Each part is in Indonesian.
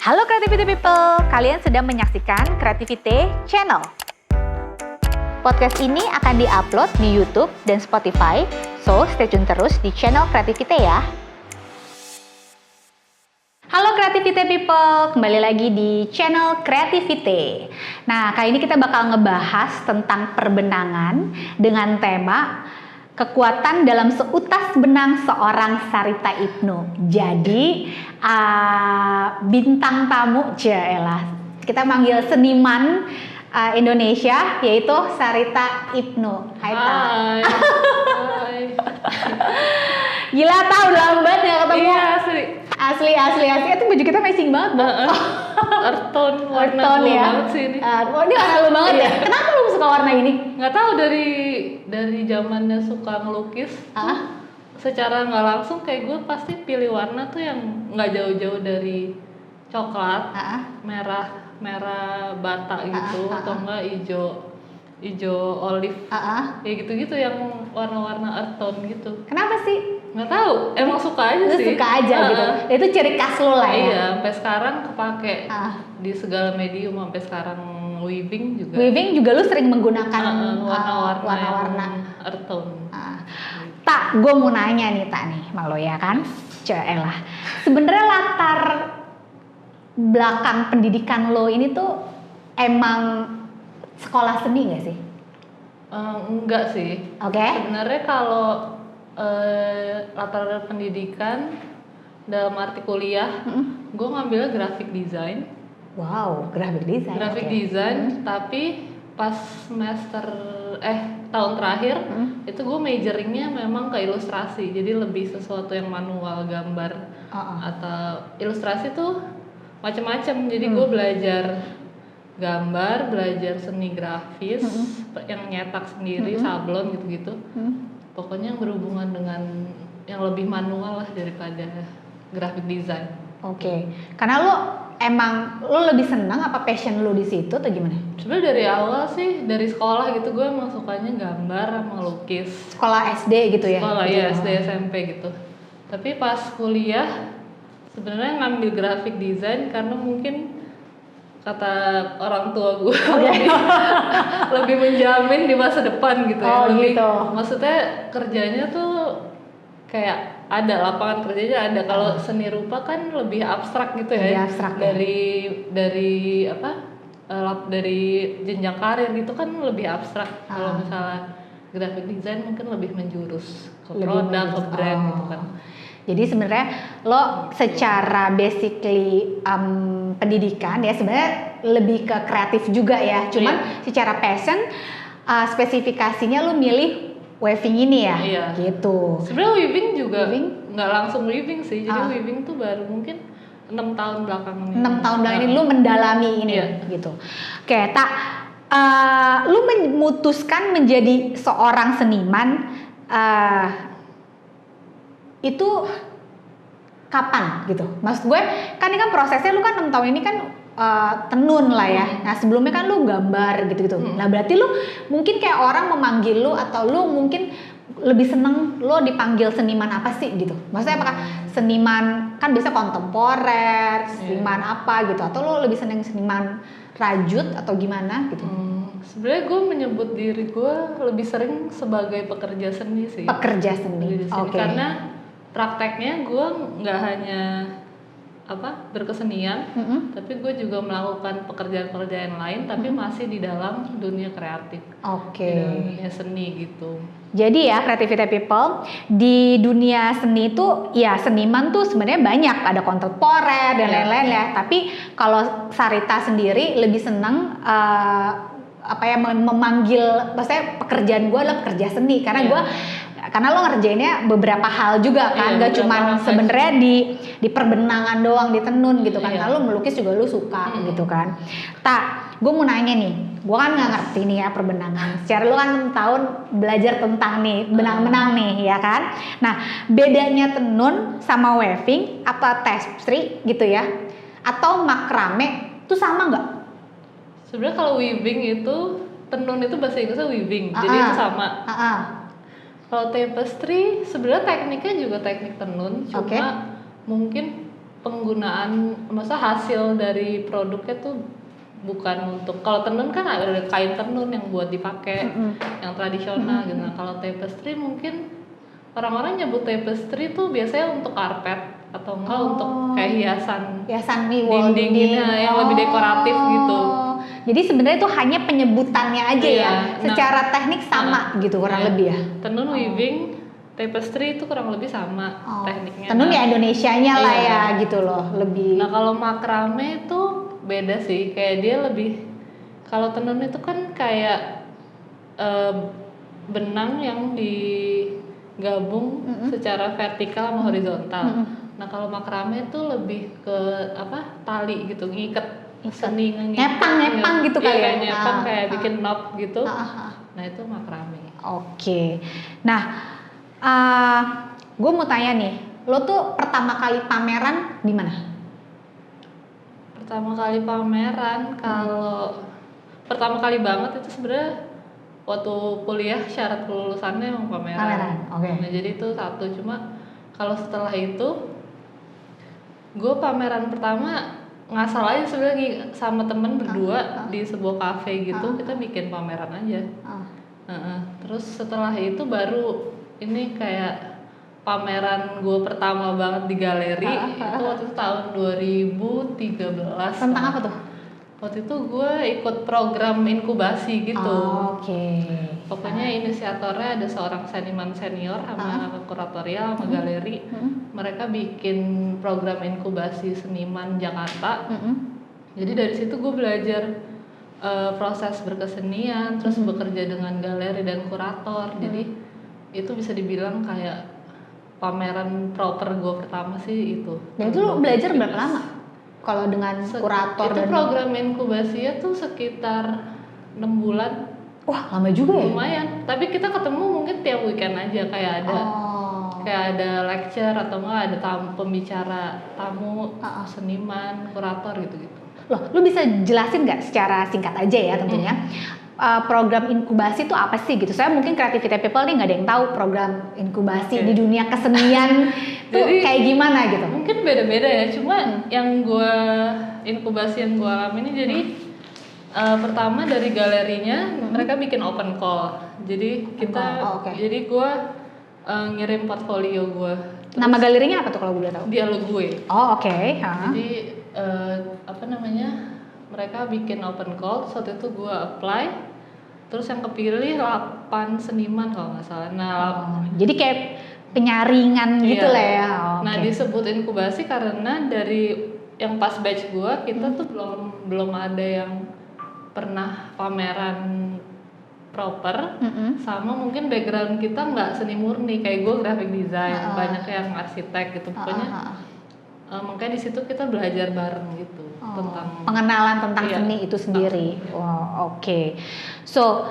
Halo Creativity People, kalian sedang menyaksikan Creativity Channel. Podcast ini akan diupload di YouTube dan Spotify, so stay tune terus di channel Creativity ya. Halo Creativity People, kembali lagi di channel Creativity. Nah, kali ini kita bakal ngebahas tentang perbenangan dengan tema kekuatan dalam seutas benang seorang Sarita Ibnu. Jadi bintang tamu, kita manggil seniman Indonesia yaitu Sarita Ibnu. Hai. Hai. Gila tau lama banget gak ketemu. Iya asli. Asli. Itu baju kita matching banget. Earth tone, warna tone gue ya. banget sih ini. Ini warna lu banget ya. Kenapa lu suka warna ini? Nggak tahu dari zamannya suka ngelukis. Secara nggak langsung kayak gue pasti pilih warna tuh yang nggak jauh-jauh dari coklat, merah bata gitu, atau enggak hijau olive, kayak gitu-gitu yang warna-warna earth tone gitu. Kenapa sih? Nggak tahu, emang suka aja Lu sih. suka aja gitu. Itu ciri khas lu lah ya. Iya, sampai sekarang kepake di segala medium, sampai sekarang weaving juga. Weaving juga lu sering menggunakan warna-warna earth tone. Tak, gue mau nanya nih Tak nih, malu ya kan? Lah. Sebenarnya latar belakang pendidikan lo ini tuh emang sekolah seni nggak sih? Enggak sih. Oke. Sebenarnya kalau latar pendidikan dalam arti kuliah, gue ngambilnya graphic design. Wow, graphic design. Graphic design, tapi pas semester tahun terakhir itu gue majoringnya memang ke ilustrasi, jadi lebih sesuatu yang manual, gambar atau ilustrasi tuh macam-macam. Jadi gue belajar gambar, belajar seni grafis, yang nyetak sendiri, sablon gitu-gitu. Pokoknya yang berhubungan dengan yang lebih manual lah daripada graphic design. Oke. Karena lo lebih senang apa passion lo di situ atau gimana? Sebenarnya dari awal sih dari sekolah gitu gue emang sukanya gambar sama lukis. Sekolah SD gitu ya? Sekolah ya, SD SMP gitu. Tapi pas kuliah sebenarnya ngambil graphic design karena mungkin kata orang tua gue lebih menjamin di masa depan gitu ya. Gitu. Maksudnya kerjanya tuh kayak ada lapangan kerjanya ada. Kalau seni rupa kan lebih abstrak gitu ya. Lebih abstrak dari jenjang karir gitu kan lebih abstrak. Kalau misalnya graphic design mungkin lebih menjurus ke produk, ke brand gitu kan. Jadi sebenarnya lo secara basically pendidikan ya sebenarnya lebih ke kreatif juga ya. Cuman secara passion spesifikasinya lo milih weaving ini ya. Iya. Gitu. Sebenarnya weaving juga nggak langsung weaving sih. Jadi weaving tuh baru mungkin 6 tahun belakangan ini. 6 tahun belakangan ini lo mendalami ini gitu. Oke, Tak, lo memutuskan menjadi seorang seniman itu kapan gitu? Maksud gue kan ini kan prosesnya lu kan 6 tahun ini kan tenun lah ya. Nah sebelumnya kan lu gambar gitu-gitu. Nah berarti lu mungkin kayak orang memanggil lu atau lu mungkin lebih seneng lu dipanggil seniman apa sih gitu? Maksudnya apakah seniman kan biasa kontemporer, seniman apa gitu? Atau lu lebih seneng seniman rajut atau gimana gitu? Sebenarnya gue menyebut diri gue lebih sering sebagai pekerja seni sih. Pekerja seni. Oke. Karena prakteknya gue nggak hanya berkesenian, tapi gue juga melakukan pekerjaan-pekerjaan lain, tapi masih di dalam dunia kreatif. Oke. Di dalam dunia seni gitu. Jadi ya Creativity People di dunia seni itu ya seniman tuh sebenarnya banyak, ada kontemporer dan lain-lain ya. Tapi kalau Sarita sendiri lebih senang memanggil, maksudnya pekerjaan gue adalah pekerja seni karena lo ngerjainnya beberapa hal juga kan, gak cuma sebenarnya di perbenangan doang, di tenun gitu kan. Kalau lo melukis juga lo suka gitu kan. Tak, gue mau nanya nih, gue kan nggak ngerti nih ya perbenangan. Secara lo kan 6 tahun belajar tentang nih benang-benang nih ya kan. Nah bedanya tenun sama weaving apa tapestry gitu ya, atau makrame itu sama nggak? Sebenarnya kalau weaving itu tenun itu bahasa Inggrisnya weaving, jadi itu sama. Kalau tapestry sebenarnya tekniknya juga teknik tenun, cuma mungkin penggunaan, masa hasil dari produknya tuh bukan untuk, kalau tenun kan ada kain tenun yang buat dipakai, yang tradisional gitu. Nah kalau tapestry mungkin orang-orang nyebut tapestry tuh biasanya untuk karpet atau enggak untuk kayak hiasan dinding yang lebih dekoratif gitu. Jadi sebenarnya itu hanya penyebutannya aja ya, secara teknik sama gitu kurang lebih ya. Tenun weaving, tapestry itu kurang lebih sama tekniknya. Tenun ya Indonesianya lah ya gitu loh, lebih. Nah kalau makrame itu beda sih, kayak dia lebih, kalau tenun itu kan kayak benang yang digabung secara vertikal sama horizontal. Nah kalau makrame itu lebih ke tali gitu, ngiket seni ngepang gitu kali ya, nyepang kayak bikin knot gitu. Nah itu makrame. Oke. Nah gue mau tanya nih, lo tuh pertama kali pameran di mana? Pertama kali pameran, kalau pertama kali banget itu sebenarnya waktu kuliah, syarat kelulusannya emang pameran. Okay. Nah jadi itu satu, cuma kalau setelah itu gue pameran pertama ngasal aja sebenarnya sama temen berdua di sebuah cafe gitu, kita bikin pameran aja. Terus setelah itu baru ini kayak pameran gue pertama banget di galeri, itu waktu itu tahun 2013. Tentang apa tuh? Waktu itu gue ikut program inkubasi gitu. Pokoknya inisiatornya ada seorang seniman senior sama kuratorial sama galeri. Mereka bikin program inkubasi seniman Jakarta. Jadi dari situ gue belajar proses berkesenian, terus bekerja dengan galeri dan kurator. Jadi itu bisa dibilang kayak pameran proper gue pertama sih itu. Dan itu lo belajar berapa lama? Kalau dengan kurator itu program inkubasinya tuh sekitar 6 bulan. Wah lama juga ya? Lumayan, tapi kita ketemu mungkin tiap weekend aja, kayak ada lecture atau enggak ada pembicara tamu, seniman, kurator gitu-gitu. Loh, lu bisa jelasin nggak secara singkat aja ya tentunya? Program inkubasi itu apa sih gitu? Saya mungkin Creativity People nih nggak ada yang tahu program inkubasi di dunia kesenian tuh kayak gimana gitu. Mungkin beda-beda ya, cuma yang gue inkubasi yang gue alami ini jadi pertama dari galerinya mereka bikin open call. Jadi jadi gue ngirim portfolio gue. Nama galerinya apa tuh kalau gue boleh tahu? Dialog gue. Jadi mereka bikin open call, saat itu gue apply, terus yang kepilih 8 seniman kalau nggak salah. Jadi kayak penyaringan gitu lah ya. Nah disebut inkubasi karena dari yang pas batch gue, kita tuh belum ada yang pernah pameran proper, sama mungkin background kita nggak seni murni, kayak gue graphic design, banyak yang arsitek gitu, pokoknya makanya di situ kita belajar bareng gitu tentang pengenalan tentang seni itu sendiri. So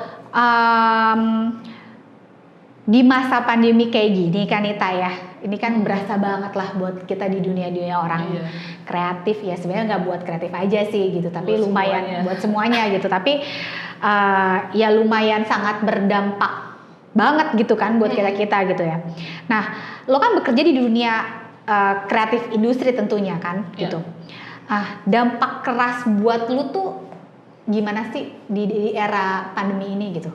di masa pandemi kayak gini kan Ita ya, ini kan berasa banget lah buat kita di dunia orang kreatif ya. Sebenarnya nggak buat kreatif aja sih gitu, tapi buat lumayan semuanya. Buat semuanya gitu. Tapi ya lumayan sangat berdampak banget gitu kan buat kita gitu ya. Nah, lo kan bekerja di dunia kreatif industri tentunya kan gitu. Dampak keras buat lu tuh gimana sih di era pandemi ini gitu?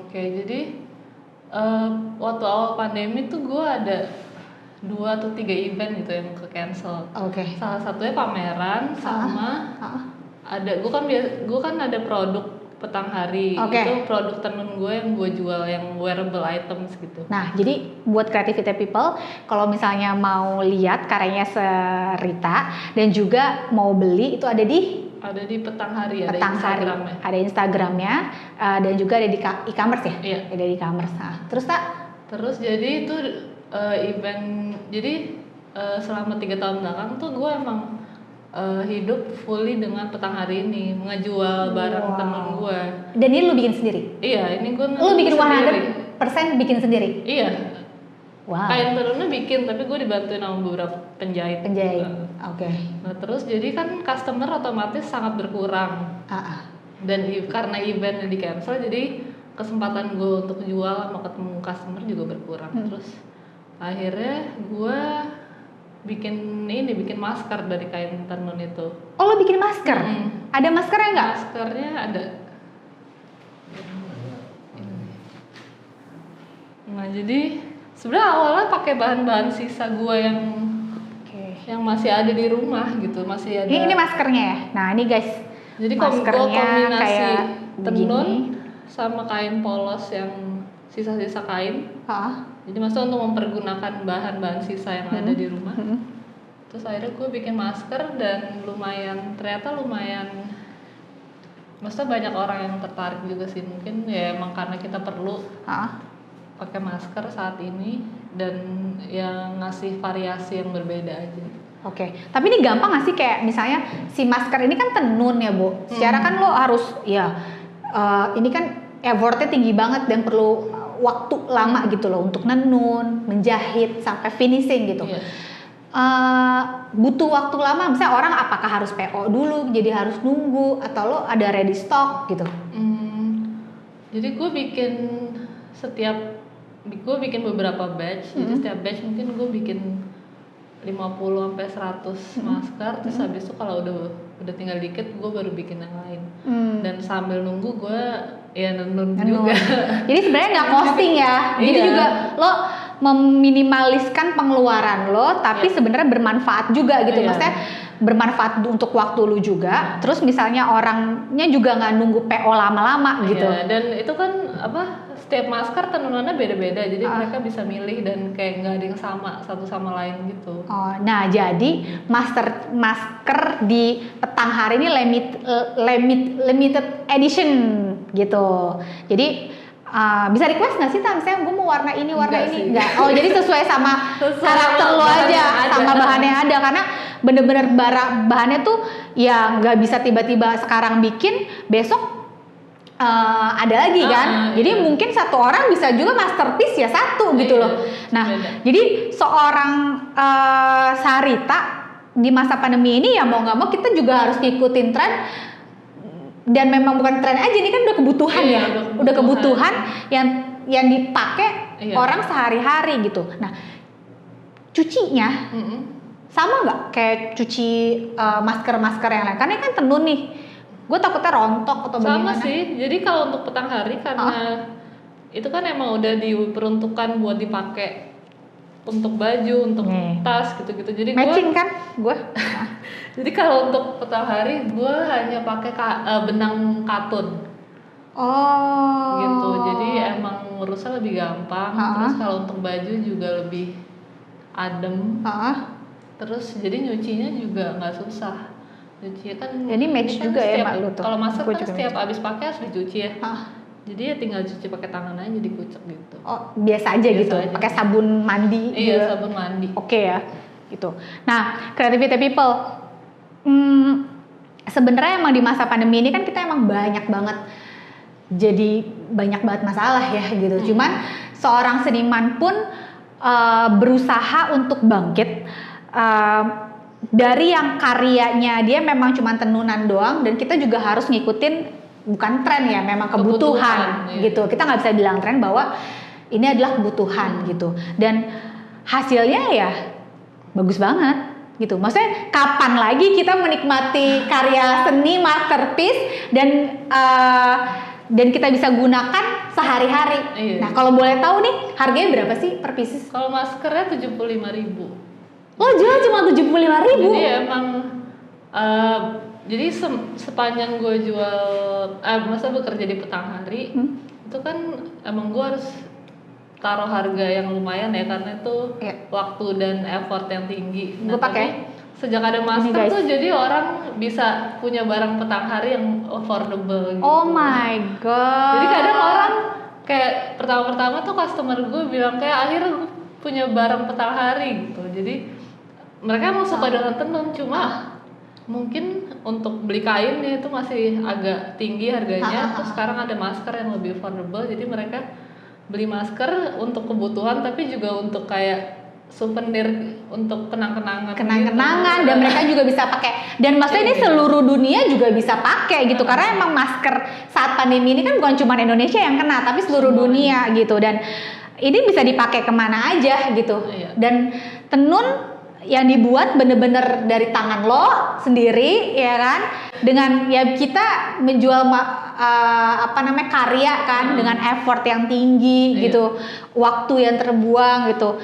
Jadi waktu awal pandemi tuh gue ada 2 atau 3 event gitu yang ke cancel. Salah satunya pameran sama ada gue kan ada produk petang hari, itu produk tenun gue yang gue jual, yang wearable items gitu. Nah jadi buat Creativity People, kalau misalnya mau lihat karyanya Serita dan juga mau beli itu ada di petang hari, ada Instagramnya. Ada Instagramnya dan juga ada di e-commerce ya? Iya. Ada di e-commerce. Terus jadi itu event, jadi selama 3 tahun belakang tuh gue emang hidup fully dengan petang hari ini, ngejual barang tenun gue. Dan ini lu bikin sendiri? Iya, ini gue lu bikin 100% bikin sendiri? Iya. Kain tenunnya bikin, tapi gue dibantuin sama beberapa penjahit. Nah terus jadi kan customer otomatis sangat berkurang. Dan karena eventnya di cancel, jadi kesempatan gue untuk jual sama ketemu customer juga berkurang. Terus akhirnya gue bikin masker dari kain tenun itu. Oh, lo bikin masker? Ada maskernya nggak? Maskernya ada. Nah, jadi sebenarnya awalnya pakai bahan-bahan sisa gua yang masih ada di rumah gitu, masih ada. Ini maskernya ya. Nah, ini guys. Jadi maskernya kombinasi kayak tenun sama kain polos yang sisa-sisa kain. Jadi maksudnya untuk mempergunakan bahan-bahan sisa yang ada di rumah. Terus akhirnya gue bikin masker dan ternyata lumayan. Maksudnya banyak orang yang tertarik juga sih, mungkin ya emang karena kita perlu pakai masker saat ini dan yang ngasih variasi yang berbeda aja. Oke, tapi ini gampang nggak sih kayak misalnya si masker ini kan tenun ya Bu, secara kan lo harus ini kan effortnya tinggi banget dan perlu waktu lama gitu loh untuk nenun, menjahit sampai finishing gitu. Butuh waktu lama, misalnya orang apakah harus PO dulu, jadi harus nunggu atau lo ada ready stock gitu? Jadi gue bikin beberapa batch, jadi setiap batch mungkin gue bikin 50-100 masker, terus habis itu kalau udah tinggal dikit gue baru bikin yang lain. Dan sambil nunggu gue nenun juga. Jadi sebenarnya nggak costing ya, jadi juga lo meminimaliskan pengeluaran lo, tapi sebenarnya bermanfaat juga gitu. Maksudnya bermanfaat untuk waktu lu juga. Terus misalnya orangnya juga nggak nunggu PO lama-lama gitu. Dan itu kan setiap masker tenunannya beda-beda, jadi mereka bisa milih dan kayak nggak ada yang sama satu sama lain gitu. Nah jadi masker di Petang Hari ini limited edition gitu. Jadi bisa request nggak sih, misalnya gue mau warna ini enggak. Jadi sesuai sama karakter lo aja, sama bahannya ada, karena bener-bener bahannya tuh ya nggak bisa tiba-tiba sekarang bikin besok ada lagi kan. Jadi mungkin satu orang bisa juga masterpiece ya satu gitu loh. Nah jadi seorang Sarita di masa pandemi ini ya mau nggak mau kita juga harus ngikutin tren. Dan memang bukan tren aja, ini kan udah kebutuhan udah kebutuhan yang dipakai orang sehari-hari gitu. Nah, cucinya sama nggak kayak cuci masker-masker yang lain? Karena ini kan tenun nih, gue takutnya rontok atau bagaimana? Sama sih, jadi kalau untuk Petang Hari karena itu kan emang udah diperuntukkan buat dipakai untuk baju, untuk tas gitu-gitu. Jadi matching kan gue. Jadi kalau untuk Petang Hari gue hanya pakai benang katun. Gitu. Jadi emang ngurusnya lebih gampang. Terus kalau untuk baju juga lebih adem. Terus jadi nyucinya juga nggak susah. Nyucinya kan. Jadi match kan juga ya mak lu tuh. Kalau masker kan setiap abis pakai harus dicuci ya. Jadi ya tinggal cuci pakai tangan aja jadi kucek gitu. Biasa aja gitu. Pakai sabun mandi. Iya, sabun mandi. Oke ya. Gitu. Nah, Creativity People, sebenarnya emang di masa pandemi ini kan kita emang banyak banget masalah ya gitu. Cuman seorang seniman pun berusaha untuk bangkit dari yang karyanya dia memang cuma tenunan doang, dan kita juga harus ngikutin bukan tren ya, memang kebutuhan gitu. Kita nggak bisa bilang tren bahwa ini adalah kebutuhan gitu. Dan hasilnya ya bagus banget gitu. Maksudnya kapan lagi kita menikmati karya seni masterpiece dan kita bisa gunakan sehari-hari. Nah kalau boleh tahu nih harganya berapa sih per pieces? Kalau maskernya 75.000. Lo jual cuma 75.000? Jadi emang jadi sepanjang gue masa bekerja di Petang Hari itu kan emang gue harus taruh harga yang lumayan ya, karena itu waktu dan effort yang tinggi. Gue pakai sejak ada masker tuh jadi orang bisa punya barang Petang Hari yang affordable gitu. Oh my god. Jadi kadang orang kayak pertama-tama tuh customer gue bilang kayak akhirnya gue punya barang Petang Hari gitu. Jadi mereka emang suka dengan tenun, cuma mungkin untuk beli kainnya itu masih agak tinggi harganya. Terus sekarang ada masker yang lebih affordable, jadi mereka beli masker untuk kebutuhan tapi juga untuk kayak souvenir, untuk kenang-kenangan gitu. Dan mereka juga bisa pakai, dan maksudnya ini seluruh dunia juga bisa pakai gitu, karena emang masker saat pandemi ini kan bukan cuma Indonesia yang kena tapi seluruh dunia gitu, dan ini bisa dipakai kemana aja gitu. Dan tenun yang dibuat bener-bener dari tangan lo sendiri, ya kan? Dengan ya kita menjual karya kan, dengan effort yang tinggi gitu, waktu yang terbuang gitu,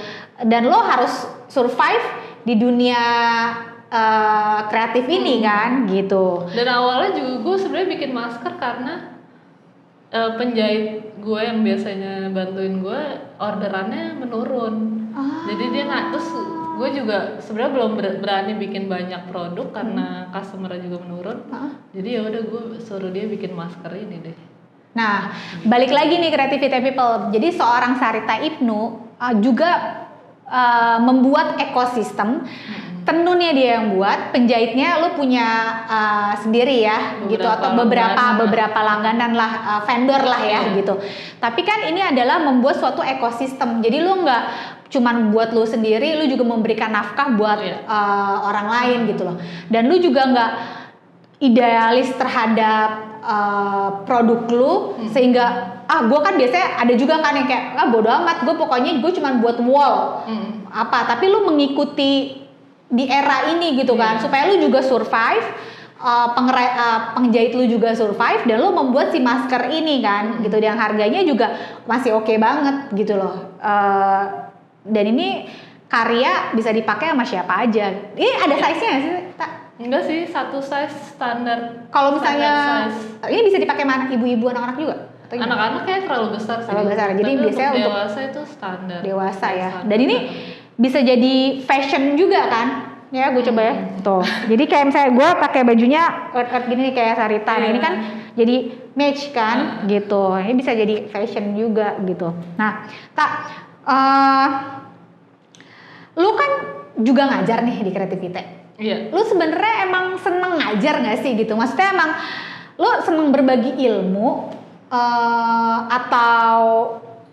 dan lo harus survive di dunia kreatif ini kan, gitu. Dan awalnya juga gue sebenarnya bikin masker karena penjahit gue yang biasanya bantuin gue orderannya menurun. Jadi dia terus gue juga sebenarnya belum berani bikin banyak produk karena customer juga menurun. Jadi ya udah gue suruh dia bikin masker ini deh. Nah, balik lagi nih Creativity People. Jadi seorang Sarita Ibnu juga membuat ekosistem. Tenunnya dia yang buat, penjahitnya lu punya sendiri ya, gitu, atau beberapa langganan lah, vendor lah ya, gitu. Tapi kan ini adalah membuat suatu ekosistem. Jadi lu nggak cuman buat lu sendiri, lu juga memberikan nafkah buat orang lain gitu loh. Dan lu juga nggak idealis terhadap produk lu, sehingga gue kan biasanya ada juga kan yang kayak bodo amat, gue pokoknya gue cuman buat wall tapi lu mengikuti di era ini gitu kan, supaya lu juga survive, penjahit lu juga survive, dan lu membuat si masker ini kan, gitu, yang harganya juga masih oke banget gitu loh. Dan ini karya bisa dipakai sama siapa aja. Ini ada size-nya nggak sih? Enggak sih, satu size standar. Kalau misalnya ini bisa dipakai mana, ibu-ibu, anak-anak juga? Anak-anak kayak terlalu besar sih. Terlalu besar. Jadi biasanya untuk dewasa itu standar. Dewasa ya. Dan ini bisa jadi fashion juga kan? Ya, gue coba ya. Tuh. Jadi kayak misalnya gue pakai bajunya earth gini nih kayak Sarita. Nah, ini kan jadi match kan, gitu. Ini bisa jadi fashion juga gitu. Nah, lu kan juga ngajar nih di Creativity. Iya. Lu sebenarnya emang seneng ngajar nggak sih gitu? Maksudnya emang lu seneng berbagi ilmu atau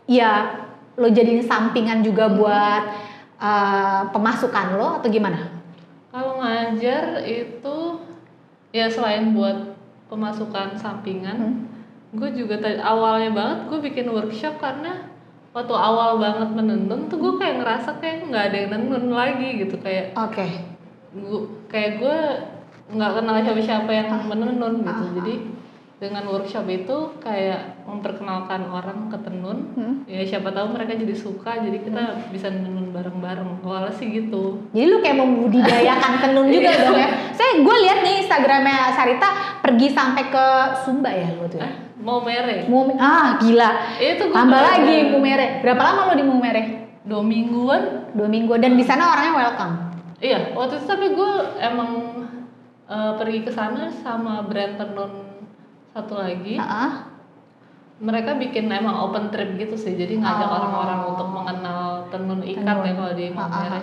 ya lo jadiin sampingan juga buat pemasukan lo atau gimana? Kalau ngajar itu ya selain buat pemasukan sampingan, gue juga awalnya banget gue bikin workshop karena waktu awal banget menenun tuh gue kayak ngerasa kayak nggak ada yang nenun lagi gitu, kayak gue nggak kenal siapa yang menenun gitu. Jadi dengan workshop itu kayak memperkenalkan orang ke tenun, ya siapa tahu mereka jadi suka, jadi kita bisa nenun bareng-bareng. Awalnya sih gitu. Jadi lu kayak membudidayakan tenun juga dong ya. Gue lihat nih Instagramnya Sarita pergi sampai ke Sumba ya lu tuh. Maumere. Gila. Itu tambah lagi Maumere. Berapa lama lo di Maumere? 2 mingguan. 2 mingguan, dan di sana orangnya welcome. Iya, waktu itu tapi gue emang pergi ke sana sama brand tenun satu lagi. Mereka bikin emang open trip gitu sih, jadi ngajak orang-orang untuk mengenal tenun ikat ya kalau di Maumere.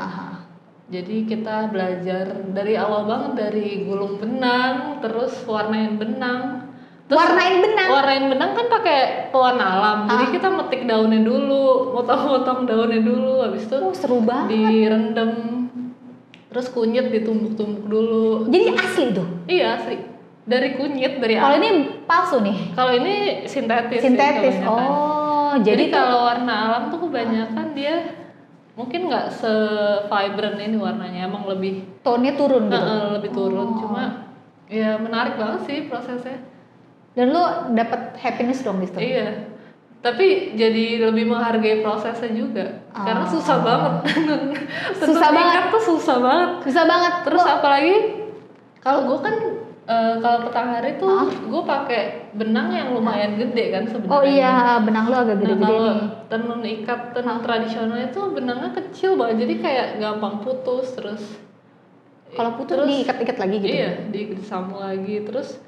Jadi kita belajar dari awal banget, dari gulung benang, terus warnain benang. Terus warnain benang kan pakai pewarna alam. Jadi kita metik daunnya dulu, motong-motong daunnya dulu, habis itu seru banget. Direndam. Terus kunyit ditumbuk-tumbuk dulu. Jadi asli tuh? Iya, asli. Dari kunyit, dari Kalau ini palsu nih? Kalau ini sintetis. Jadi kalau warna alam tuh kebanyakan dia mungkin nggak se-vibrant ini warnanya, emang lebih tone-nya turun gitu? Lebih turun, cuma ya menarik banget sih prosesnya. Dan lu dapet happiness dong di situ? Iya, tapi jadi lebih menghargai prosesnya juga, karena susah banget. Susah banget. Terus apalagi kalau gue kan kalau petang-hari tuh gue pakai benang yang lumayan gede kan sebenarnya. Oh iya, benang lu agak gede-gede nih. Tenun ikat, tenun tradisional itu benangnya kecil banget, jadi kayak gampang putus. Terus kalau putus diikat-ikat lagi gitu? Iya, disambung lagi. Terus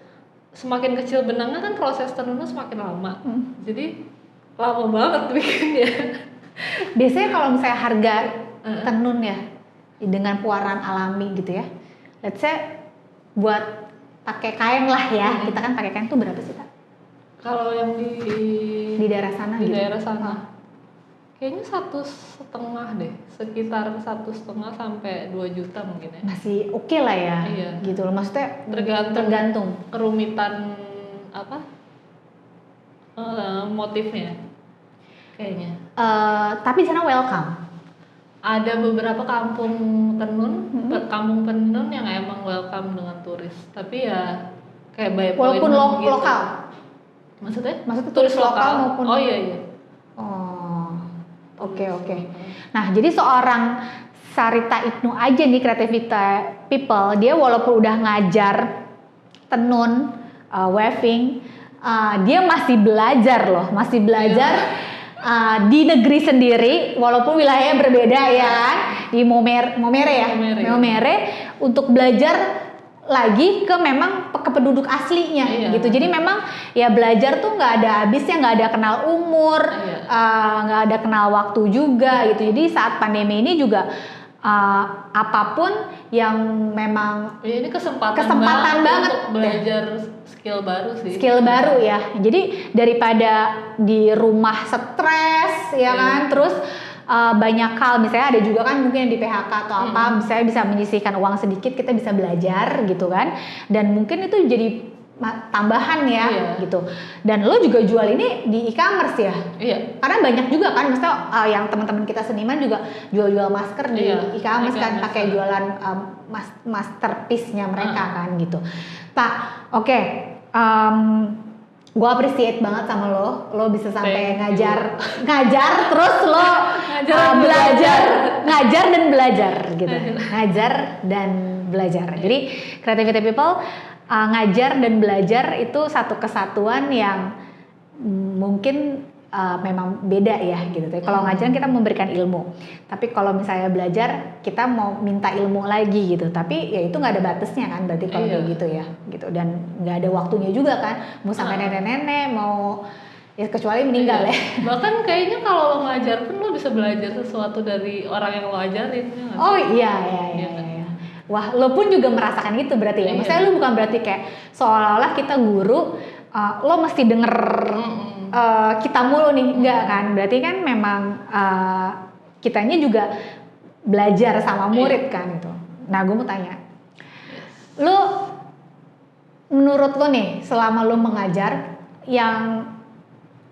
semakin kecil benangnya kan proses tenunnya semakin lama. Jadi lama banget bikinnya. Biasanya kalau misalnya harga tenun ya dengan pewarnaan alami gitu ya, let's say buat pakai kain lah ya, kita kan pakai kain tuh berapa sih Kak? Kalau yang di daerah sana di gitu? daerah sana kayaknya 1,5 deh, sekitar 1,5 sampai 2 juta mungkin ya. Masih oke lah ya. Iya. Gitu loh, maksudnya tergantung kerumitan motifnya kayaknya. Tapi di sana welcome. ada beberapa kampung tenun, kampung penenun yang emang welcome dengan turis. Tapi ya kayak by walaupun gitu. Lokal. Maksudnya turis lokal maupun. Oh iya. Oh. Oke. Nah, jadi seorang Sarita Ibnu aja nih, Creativity People, dia walaupun udah ngajar tenun, weaving, dia masih belajar loh, di negeri sendiri, walaupun wilayahnya berbeda ya kan, di Maumere untuk belajar lagi ke memang ke penduduk aslinya gitu. Jadi memang ya belajar tuh nggak ada habisnya, nggak ada kenal umur, nggak ada kenal waktu juga gitu. Jadi saat pandemi ini juga apapun yang memang ini kesempatan banget untuk belajar skill baru ya. Jadi daripada di rumah stres ya kan, terus banyak hal, misalnya ada juga kan mungkin di PHK atau apa, misalnya bisa menyisihkan uang sedikit, kita bisa belajar gitu kan, dan mungkin itu jadi tambahan ya gitu. Dan lo juga jual ini di e-commerce ya? Iya. Karena banyak juga kan, maksudnya yang teman-teman kita seniman juga jual-jual masker di e-commerce kan, pakai jualan masterpiece-nya mereka kan gitu. Pak, oke. Gue appreciate banget sama lo bisa sampai ngajar terus lo ngajar dan belajar gitu. Ngajar dan belajar. Jadi Creativity People ngajar dan belajar itu satu kesatuan yang mungkin memang beda ya gitu. Kalau ngajar kita memberikan ilmu, tapi kalau misalnya belajar kita mau minta ilmu lagi gitu. Tapi ya itu nggak ada batasnya kan, berarti kalau kayak gitu ya gitu. Dan nggak ada waktunya juga kan, mau sampai nenek-nenek, mau ya kecuali meninggal ya. Bahkan kayaknya kalau lo ngajar pun lo bisa belajar sesuatu dari orang yang lo ajarin ya. Oh iya. Wah, lo pun juga merasakan itu berarti ya. Maksudnya lo bukan berarti kayak seolah-olah kita guru, lo mesti denger kita mulu nih, enggak kan? Berarti kan memang kitanya juga belajar sama murid kan itu. Nah, gue mau tanya, lo menurut lo nih selama lo mengajar, yang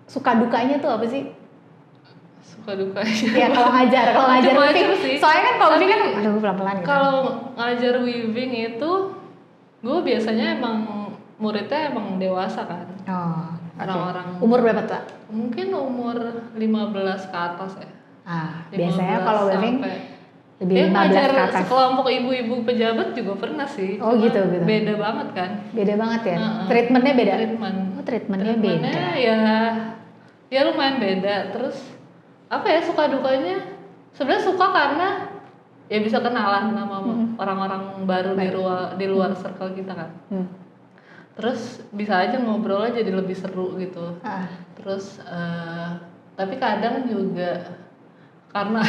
suka dukanya tuh apa sih? Suka dukanya? Ya kalau ngajar weaving sih. Soalnya kan kalau weaving kan, aduh pelan-pelan gitu. Kalau ngajar weaving itu, gue biasanya emang muridnya emang dewasa kan. Orang-orang umur berapa tuh? Mungkin umur 15 ke atas ya. Biasanya kalau weaving lebih 15 ke atas. Sekelompok ibu-ibu pejabat juga pernah sih. Oh gitu. Beda banget kan? Beda banget ya. Treatmentnya beda. Treatmentnya beda. Ya lumayan beda. Terus apa ya, suka dukanya? Sebenarnya suka karena ya bisa kenalan sama orang-orang baru di luar circle kita kan. Terus bisa aja ngobrolnya jadi lebih seru gitu. Terus tapi kadang juga karena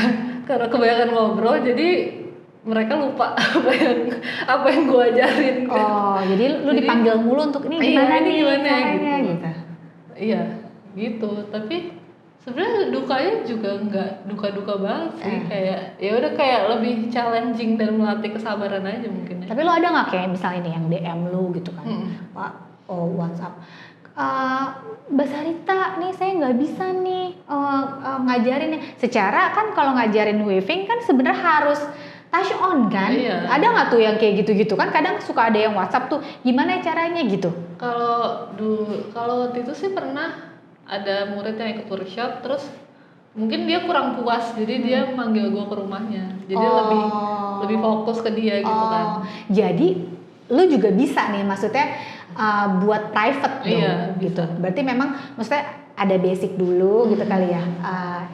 kebanyakan ngobrol jadi mereka lupa apa yang gue ajarin kan. Oh, jadi lu dipanggil mulu untuk ini gimana gitu. Iya, gitu. Tapi sebenarnya dukanya juga nggak duka-duka banget sih, kayak ya udah kayak lebih challenging dan melatih kesabaran aja mungkin ya. Tapi lo ada nggak kayak misalnya nih yang DM lu gitu kan, Pak, WhatsApp, Mbak Sarita nih saya nggak bisa nih ngajarin nih. Secara kan kalau ngajarin weaving kan sebenarnya harus touch on kan. Ada nggak tuh yang kayak gitu-gitu kan, kadang suka ada yang WhatsApp tuh gimana caranya gitu. Kalau waktu itu sih pernah ada murid yang ikut workshop, terus mungkin dia kurang puas, jadi dia manggil gue ke rumahnya, jadi lebih fokus ke dia gitu kan. Jadi lu juga bisa nih, maksudnya buat private gitu. Berarti memang maksudnya ada basic dulu gitu kali ya,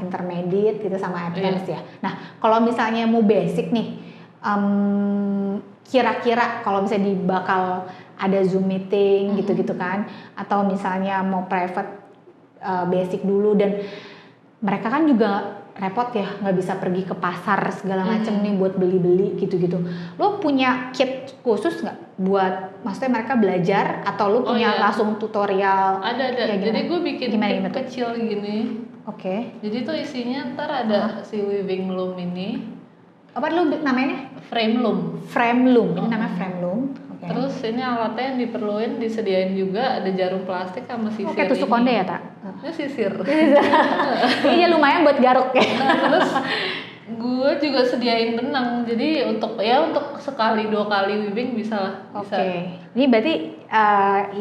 intermediate gitu sama advance ya. Nah kalau misalnya mau basic nih, kira-kira kalau misalnya bakal ada Zoom meeting gitu-gitu kan, atau misalnya mau private basic dulu, dan mereka kan juga repot ya, nggak bisa pergi ke pasar segala macam nih buat beli-beli gitu-gitu. Lo punya kit khusus nggak buat, maksudnya mereka belajar, atau lo punya langsung tutorial? Ada. Jadi gue bikin kit kecil gini. Jadi tuh isinya ntar ada si weaving loom ini. Apa lo namanya? Frame loom. Ini namanya frame loom. Terus ini alatnya yang diperluin, disediain juga ada jarum plastik sama sisir. Kayak tusuk konde ya, Tak? Ini sisir. Iya lumayan buat garuk ya. Terus Gue juga sediain benang, jadi untuk sekali 2 kali weaving bisa lah. Oke. Ini berarti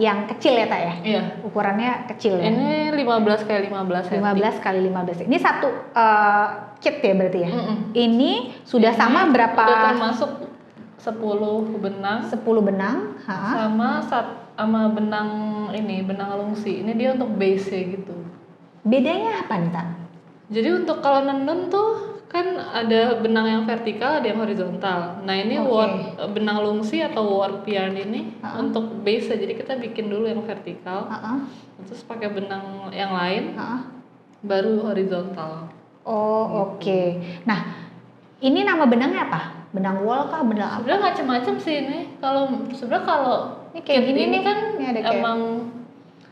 yang kecil ya, Tak ya? Iya. Ukurannya kecil ya? Ini 15 kali 15 cm. 15 kali 15. Ini satu kit ya berarti ya? Ini sudah sama berapa? Udah termasuk 10 benang. 10 benang. Sama benang lungsi. Ini dia untuk base-nya gitu. Bedanya apa nih, Tak? Jadi untuk kalau nenun tuh kan ada benang yang vertikal, ada yang horizontal. Nah ini benang lungsi atau warp yarn ini untuk base, jadi kita bikin dulu yang vertikal, terus pakai benang yang lain, baru horizontal. Oh gitu. Oke. Nah ini nama benangnya apa? Benang wool kah? Benang apa? Sebenarnya macam-macam sih ini. Kalau ini kayak gini ini nih kan kayak emang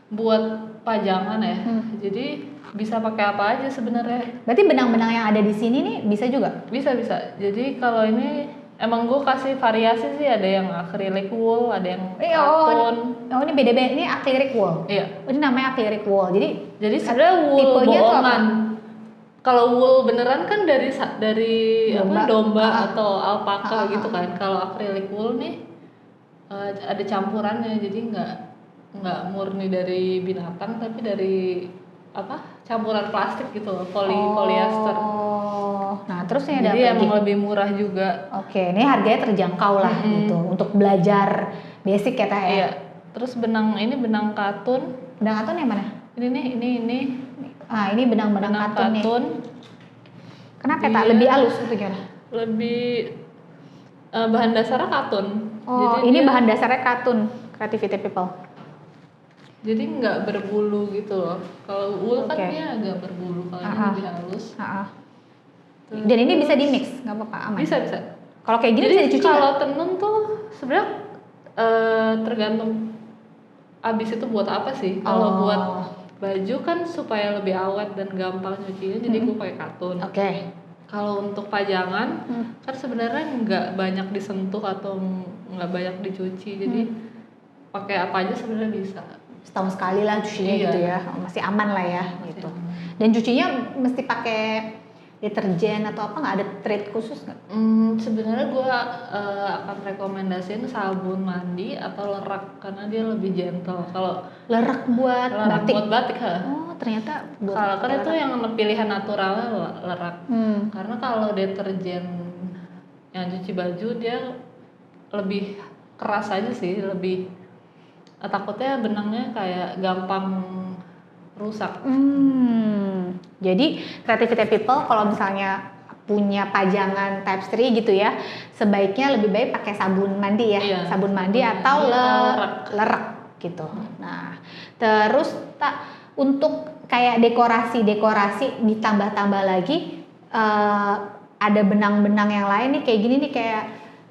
buat pajangan ya. Jadi bisa pakai apa aja sebenarnya. Berarti benang-benang yang ada di sini nih bisa juga? Bisa. Jadi kalau ini emang gue kasih variasi sih, ada yang acrylic wool, ada yang katun. Oh ini beda-beda, ini acrylic wool. Iya. Oh, ini namanya acrylic wool. Jadi sebenarnya wool bohongan. Kalau wool beneran kan dari domba atau alpaka gitu kan. Kalau acrylic wool nih ada campurannya, jadi nggak murni dari binatang, tapi dari campuran plastik gitu loh, polyester. Nah terus ini ada jadi emang lebih murah juga. Oke, ini harganya terjangkau lah gitu untuk belajar basic ya, Tak ya. Iya. Terus benang katun. Benang katun yang mana? Ini. Ini benang katun nih. Kenapa dia Tak lebih halus gitu gimana? Lebih bahan dasarnya katun. Oh, jadi ini bahan dasarnya katun, Creativity People. Jadi nggak berbulu gitu loh. Kalau wool kan dia agak berbulu, kalau ini lebih halus. Dan ini bisa di mix, nggak apa-apa, aman. Bisa. Kalau kayak gini bisa dicuci. Kalau tenun tuh sebenarnya tergantung abis itu buat apa sih. Kalau buat baju kan supaya lebih awet dan gampang nyucinya, jadi gue pakai katun. Kalau untuk pajangan kan sebenarnya nggak banyak disentuh atau nggak banyak dicuci, jadi pakai apa aja sebenarnya bisa. Setahun sekali lah cucinya gitu ya, masih aman lah ya gitu. Dan cucinya mesti pakai deterjen atau apa, nggak ada treat khusus nggak? Sebenarnya gue akan rekomendasiin sabun mandi atau lerak karena dia lebih gentle. Kalau lerak buat batik, Oh ternyata buat. Kalau kan itu yang pilihan naturalnya lerak. Karena kalau deterjen yang cuci baju dia lebih keras aja sih, lebih takutnya benangnya kayak gampang rusak. Jadi Creativity People kalau misalnya punya pajangan tapestry gitu ya, sebaiknya lebih baik pakai sabun mandi ya, sabun mandi atau lerak gitu. Nah, terus untuk kayak dekorasi ditambah-tambah lagi, ada benang-benang yang lain nih kayak gini nih,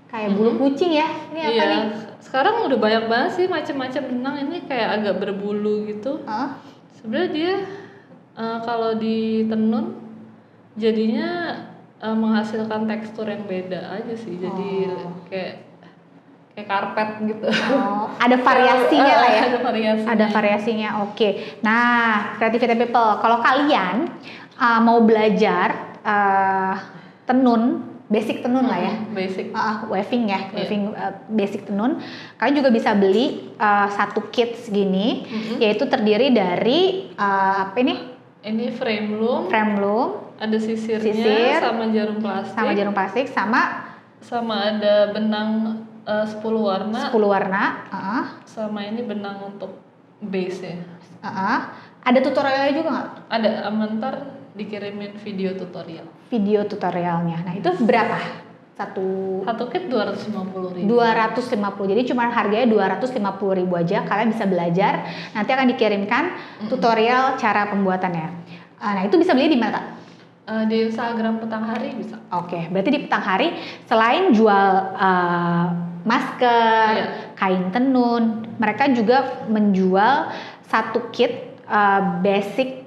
kayak bulu kucing ya. Ini apa nih? Sekarang udah banyak banget sih macam-macam benang, ini kayak agak berbulu gitu. Sebenarnya dia kalau ditenun jadinya menghasilkan tekstur yang beda aja sih. Jadi kayak karpet gitu. Ada variasinya lah ya. Ada variasinya. Oke. Nah, Creativity People, kalau kalian mau belajar tenun, basic tenun lah ya, weaving ya, basic tenun, kalian juga bisa beli satu kit segini, yaitu terdiri dari apa ini? Ini frame loom, ada sisirnya, sama jarum plastik, sama ada benang 10 warna, sama ini benang untuk base ya. Ada tutorialnya juga nggak? Ada, ntar dikirimin video tutorialnya. Nah itu berapa? Satu kit 250.000. 250. Jadi cuma harganya 250.000 aja. Kalian bisa belajar. Nanti akan dikirimkan tutorial cara pembuatannya. Nah itu bisa beli di mana? Di Instagram Petang Hari bisa. Oke, berarti di Petang Hari selain jual masker, kain tenun, mereka juga menjual satu kit basic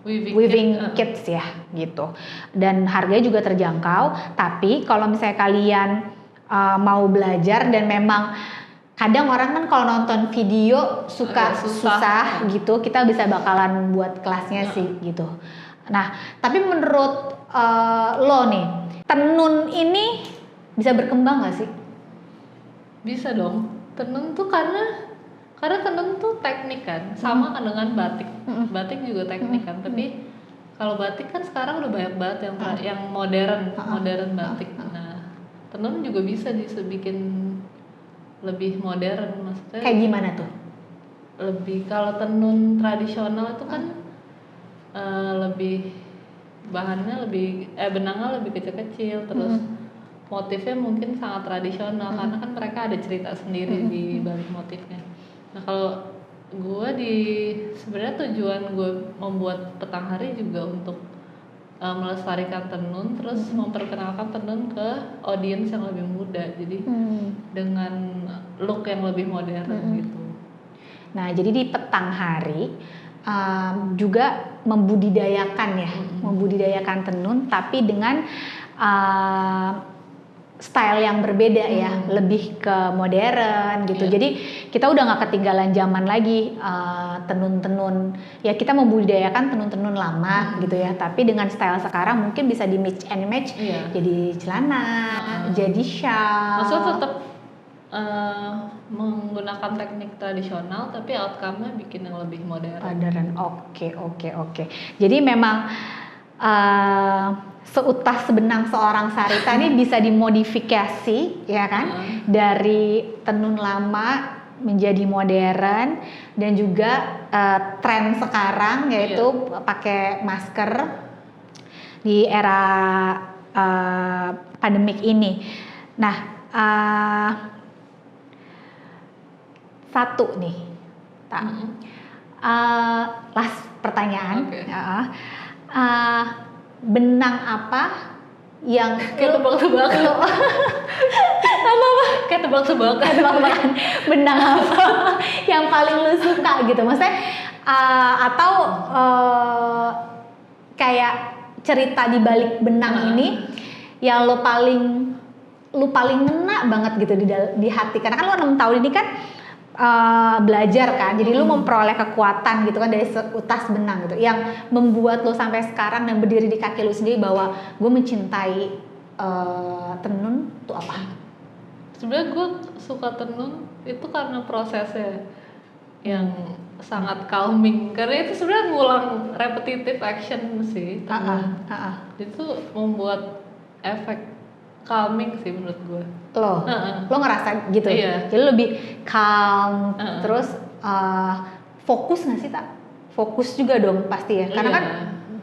weaving kits ya gitu, dan harganya juga terjangkau. Tapi kalau misalnya kalian mau belajar dan memang kadang orang kan kalau nonton video suka susah gitu, kita bisa bakalan buat kelasnya sih gitu. Nah, tapi menurut lo nih, tenun ini bisa berkembang nggak sih? Bisa dong. Tenun tuh karena tenun tuh teknik kan, sama kan dengan batik. Batik juga teknik kan, tapi kalau batik kan sekarang udah banyak banget yang modern batik. Nah, tenun juga bisa dibikin lebih modern, maksudnya. Kayak gimana tuh? Lebih kalau tenun tradisional itu kan lebih bahannya benangnya lebih kecil-kecil, terus motifnya mungkin sangat tradisional karena kan mereka ada cerita sendiri di balik motifnya. Nah, kalau sebenarnya tujuan gue membuat Petang Hari juga untuk melestarikan tenun, terus memperkenalkan tenun ke audiens yang lebih muda, jadi dengan look yang lebih modern gitu. Nah, jadi di Petang Hari juga membudidayakan tenun, tapi dengan style yang berbeda ya, lebih ke modern gitu. Jadi kita udah nggak ketinggalan zaman lagi tenun-tenun. Ya kita membudidayakan tenun-tenun lama gitu ya. Tapi dengan style sekarang mungkin bisa di mix and match. Jadi celana, jadi shawl. Maksudnya tetap menggunakan teknik tradisional, tapi outcome-nya bikin yang lebih modern. Oke. Jadi memang seutas benang seorang Sarita ini bisa dimodifikasi ya kan, dari tenun lama menjadi modern, dan juga tren sekarang yaitu pakai masker di era pandemik ini. Nah, satu nih, last pertanyaan. Benang apa yang kayak tebak-tebakan? Kayak tebak-tebakan. Benang apa yang paling lu suka gitu, maksudnya atau kayak cerita di balik benang ini yang lu paling ngena banget gitu di hati, karena kan lu 6 tahun ini kan belajar kan, jadi lu memperoleh kekuatan gitu kan dari seutas benang gitu, yang membuat lu sampai sekarang dan berdiri di kaki lu sendiri bahwa gue mencintai tenun tuh apa? Sebenarnya gue suka tenun itu karena prosesnya yang sangat calming, karena itu sebenarnya ngulang repetitive action sih. Itu membuat efek calming sih menurut gue. Lo ngerasa gitu? Iya. Jadi lebih calm, terus fokus nggak sih, Tak? Fokus juga dong pasti ya, karena kan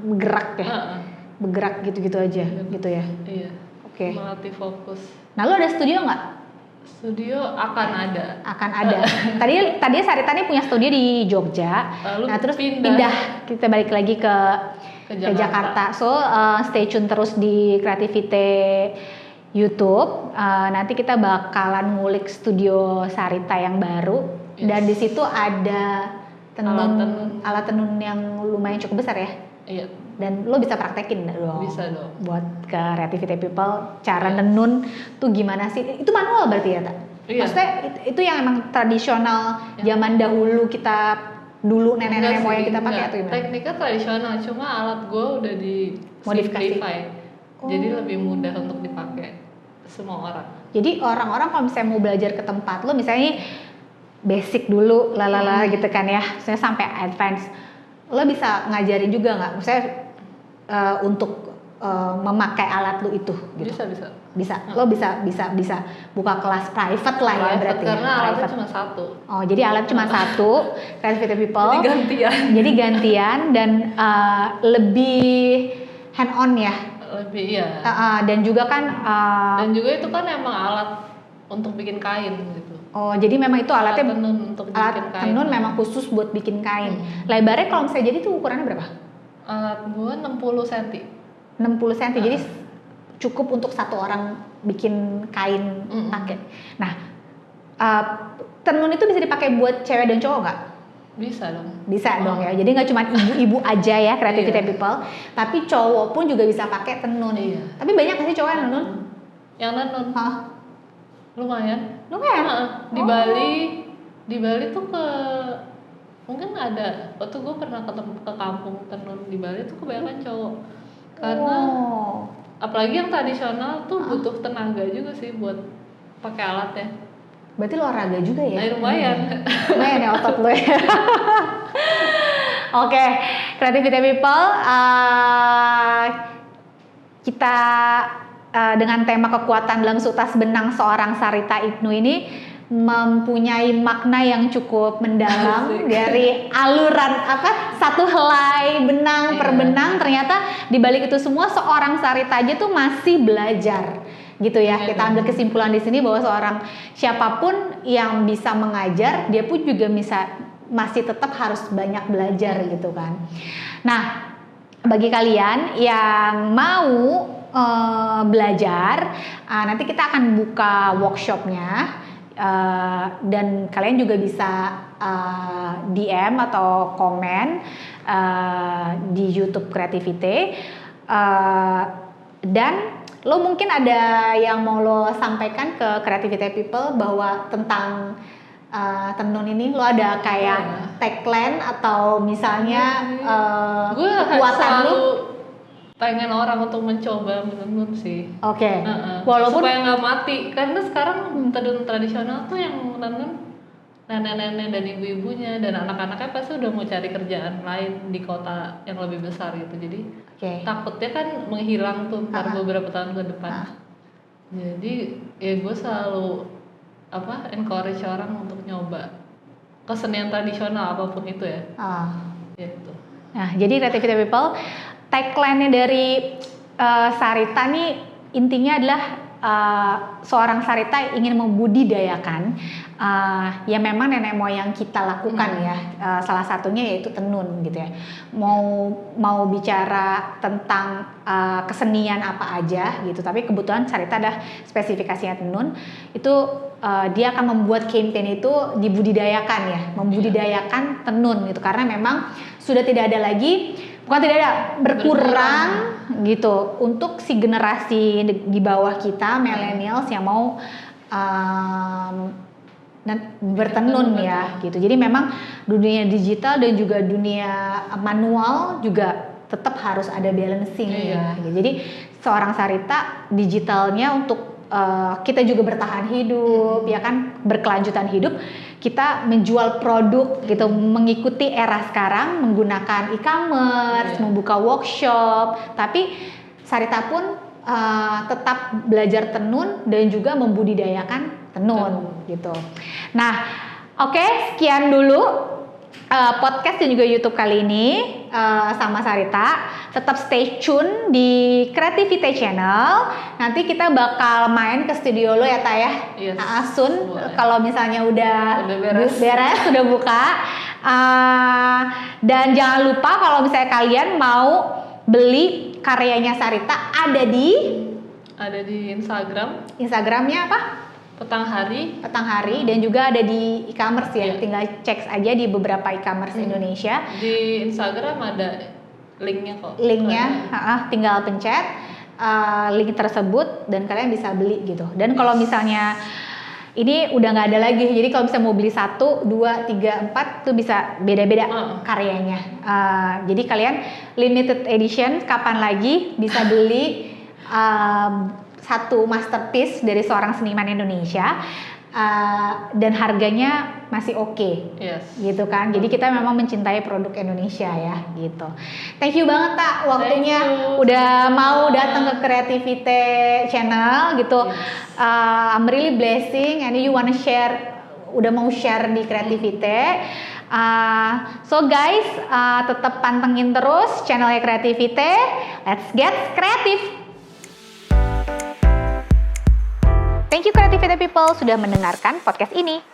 bergerak ya, bergerak gitu-gitu aja gitu ya. Iya. Oke. Melatih fokus. Nah, lo ada studio nggak? Studio akan ada. Tadi Sarita nih punya studio di Jogja. Nah, terus pindah kita balik lagi ke Jakarta. So stay tune terus di Kreativite YouTube. Nanti kita bakalan ngulik studio Sarita yang baru, dan di situ ada alat tenun yang lumayan cukup besar ya. Iya. Dan lo bisa praktekin dong. Bisa dong. Buat ke Creativity People, cara tenun tuh gimana sih? Itu manual berarti ya, Tak? Iya. Maksudnya itu yang emang tradisional zaman dahulu kita dulu nenek-nenek moyang kita pakai atau gimana? Tekniknya tradisional, cuma alat gue udah di modifikasi. Jadi lebih mudah untuk dipakai semua orang. Jadi orang-orang kalau misalnya mau belajar ke tempat lo, misalnya basic dulu gitu kan ya, misalnya sampai advance, lo bisa ngajarin juga nggak? Misalnya untuk memakai alat lo itu gitu. Bisa. Lo bisa buka kelas private lah ya berarti. Karena ya, alatnya cuma satu. Oh, jadi alat cuma satu, Creativity People. Jadi gantian dan lebih hand on ya. Lebih iya. Dan juga kan dan juga itu kan emang alat untuk bikin kain gitu. Oh, jadi memang itu alatnya tenun untuk bikin kain. Tenun memang khusus buat bikin kain. Lebarnya kalau misalnya jadi tuh ukurannya berapa? Alat gua 60 cm. 60 cm. Jadi cukup untuk satu orang bikin kain pakai. Nah, tenun itu bisa dipakai buat cewek dan cowok nggak? Bisa dong ya. Jadi nggak cuma ibu-ibu aja ya Creativity People, tapi cowok pun juga bisa pakai tenun. Tapi banyak nggak sih cowok yang tenun? Yang tenun? Lumayan. Lumayan. Di Bali tuh mungkin ada waktu gue pernah ke kampung tenun di Bali tuh kebanyakan cowok karena apalagi yang tradisional tuh butuh tenaga juga sih buat pakai alatnya. Berarti lo olahraga juga ya? Nah, lumayan. Lumayan ya otot lo ya. Oke, Creativity People, kita dengan tema kekuatan dalam sutas benang seorang Sarita Ibnu ini mempunyai makna yang cukup mendalam dari aluran satu helai benang per benang, ternyata di balik itu semua seorang Sarita aja tuh masih belajar gitu ya. Kita ambil kesimpulan di sini bahwa seorang siapapun yang bisa mengajar, dia pun juga masih tetap harus banyak belajar gitu kan. Nah, bagi kalian yang mau belajar, nanti kita akan buka workshopnya. Dan kalian juga bisa DM atau komen di YouTube Creativity, dan lo mungkin ada yang mau lo sampaikan ke Creativity People bahwa tentang tenun ini lo ada kayak tagline atau misalnya kekuatan lo. Pengen orang untuk mencoba menenun sih. Oke. Walaupun supaya nggak mati, karena sekarang tenun tradisional tuh yang menenun nenek-nenek dan ibu-ibunya dan anak-anaknya pasti udah mau cari kerjaan lain di kota yang lebih besar gitu. Jadi takutnya kan menghilang tuh beberapa tahun ke depan. Jadi ya gue selalu encourage orang untuk nyoba kesenian tradisional apapun itu ya. Gitu. Nah, jadi Creativity People, tagline-nya dari Sarita nih intinya adalah seorang Sarita ingin membudidayakan ya memang nenek moyang kita lakukan ya, salah satunya yaitu tenun gitu ya. Mau bicara tentang kesenian apa aja gitu, tapi kebetulan Sarita adalah spesifikasinya tenun, itu dia akan membuat campaign itu dibudidayakan ya, membudidayakan tenun gitu, karena memang sudah tidak ada lagi, berkurang gitu untuk si generasi di bawah kita millennials yang mau bertenun ya gitu. Jadi memang dunia digital dan juga dunia manual juga tetap harus ada balancing ya. Jadi seorang Sarita digitalnya untuk kita juga bertahan hidup ya kan, berkelanjutan hidup, kita menjual produk gitu, mengikuti era sekarang menggunakan e-commerce, membuka workshop, tapi Sarita pun tetap belajar tenun dan juga membudidayakan tenun gitu. Nah, oke, sekian dulu podcast dan juga YouTube kali ini sama Sarita. Tetap stay tune di Creativity Channel. Nanti kita bakal main ke studio lo ya Ta ya. Yes. Asun kalau misalnya udah beres sudah buka. Dan jangan lupa kalau misalnya kalian mau beli karyanya Sarita ada di Instagram. Instagramnya apa? Petang Hari dan juga ada di e-commerce ya. Tinggal cek aja di beberapa e-commerce Indonesia. Di Instagram ada linknya kok. Tinggal pencet link tersebut dan kalian bisa beli gitu. Dan kalau misalnya ini udah nggak ada lagi, jadi kalau bisa mau beli 1, 2, 3, 4 tuh bisa beda-beda karyanya. Jadi kalian limited edition kapan lagi bisa beli satu masterpiece dari seorang seniman Indonesia, dan harganya masih oke, gitu kan. Jadi kita memang mencintai produk Indonesia ya, gitu. Thank you banget Tak waktunya udah mau datang ke Creativity Channel gitu. I'm really blessing and you wanna share, udah mau share di Creativity. So guys, tetap pantengin terus channelnya Creativity. Let's get creative. Thank you Creativity People sudah mendengarkan podcast ini.